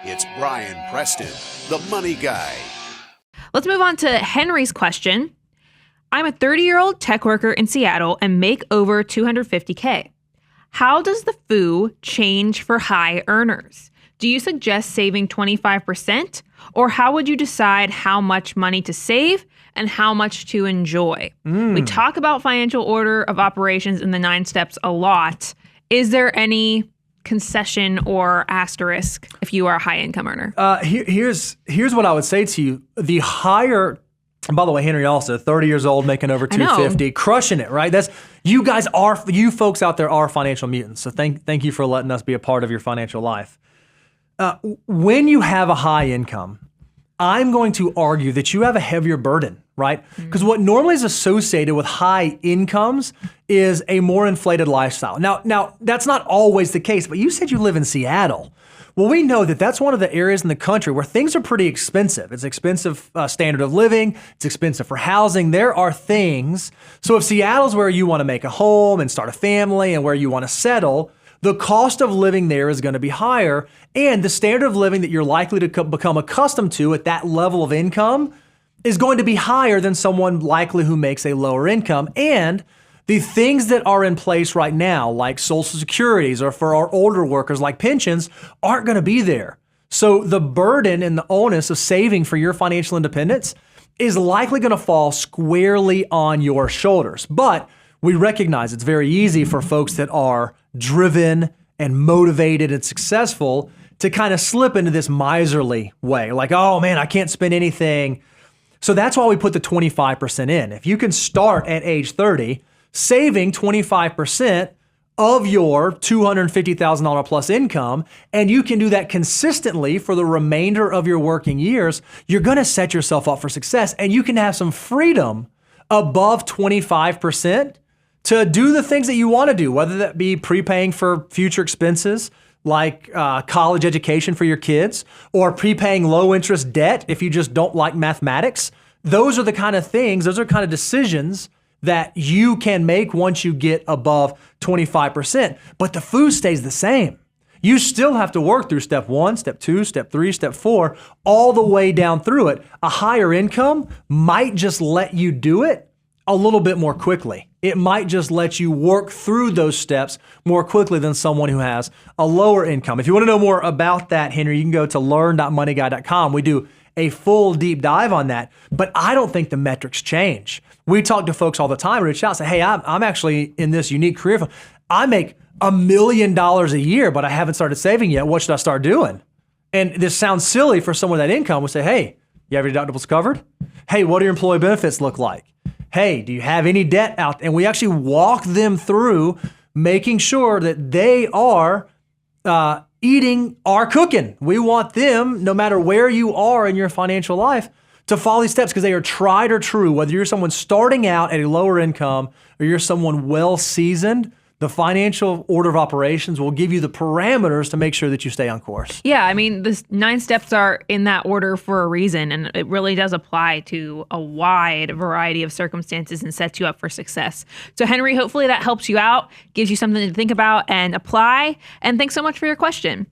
It's Brian Preston, the Money Guy. Let's move on to Henry's question. I'm a 30-year-old tech worker in Seattle and make over $250K. How does the FOO change for high earners? Do you suggest saving 25%? Or how would you decide how much money to save and how much to enjoy? We talk about financial order of operations in the 9 steps a lot. Is there any concession or asterisk if you are a high income earner? Here's what I would say to you. The higher, and by the way, Henry also 30 years old, making over 250, crushing it, right? You folks out there are financial mutants. So thank you for letting us be a part of your financial life. When you have a high income, I'm going to argue that you have a heavier burden, right? Because what normally is associated with high incomes is a more inflated lifestyle. Now that's not always the case, but you said you live in Seattle. Well, we know that that's one of the areas in the country where things are pretty expensive. It's expensive standard of living. It's expensive for housing. There are things. So if Seattle's where you want to make a home and start a family and where you want to settle, the cost of living there is going to be higher, and the standard of living that you're likely to become accustomed to at that level of income is going to be higher than someone likely who makes a lower income. And the things that are in place right now, like Social Securities or for our older workers like pensions, aren't going to be there. So the burden and the onus of saving for your financial independence is likely going to fall squarely on your shoulders. But we recognize it's very easy for folks that are driven and motivated and successful to kind of slip into this miserly way. Like, oh man, I can't spend anything. So that's why we put the 25% in. If you can start at age 30, saving 25% of your $250,000 plus income, and you can do that consistently for the remainder of your working years, you're going to set yourself up for success, and you can have some freedom above 25% to do the things that you want to do, whether that be prepaying for future expenses like college education for your kids, or prepaying low interest debt if you just don't like mathematics. Those are the kind of things, those are kind of decisions that you can make once you get above 25%. But the FOO stays the same. You still have to work through step 1, step 2, step 3, step 4, all the way down through it. A higher income might just let you do it a little bit more quickly. It might just let you work through those steps more quickly than someone who has a lower income. If you want to know more about that, Henry, you can go to learn.moneyguy.com. We do a full deep dive on that, but I don't think the metrics change. We talk to folks all the time, reach out, say, hey, I'm actually in this unique career. I make $1 million a year, but I haven't started saving yet. What should I start doing? And this sounds silly for someone with that income. We'll say, hey, you have your deductibles covered? Hey, what do your employee benefits look like? Hey, do you have any debt out? And we actually walk them through making sure that they are eating our cooking. We want them, no matter where you are in your financial life, to follow these steps because they are tried or true. Whether you're someone starting out at a lower income or you're someone well seasoned, the financial order of operations will give you the parameters to make sure that you stay on course. Yeah, I mean, the 9 steps are in that order for a reason, and it really does apply to a wide variety of circumstances and sets you up for success. So, Henry, hopefully that helps you out, gives you something to think about and apply. And thanks so much for your question.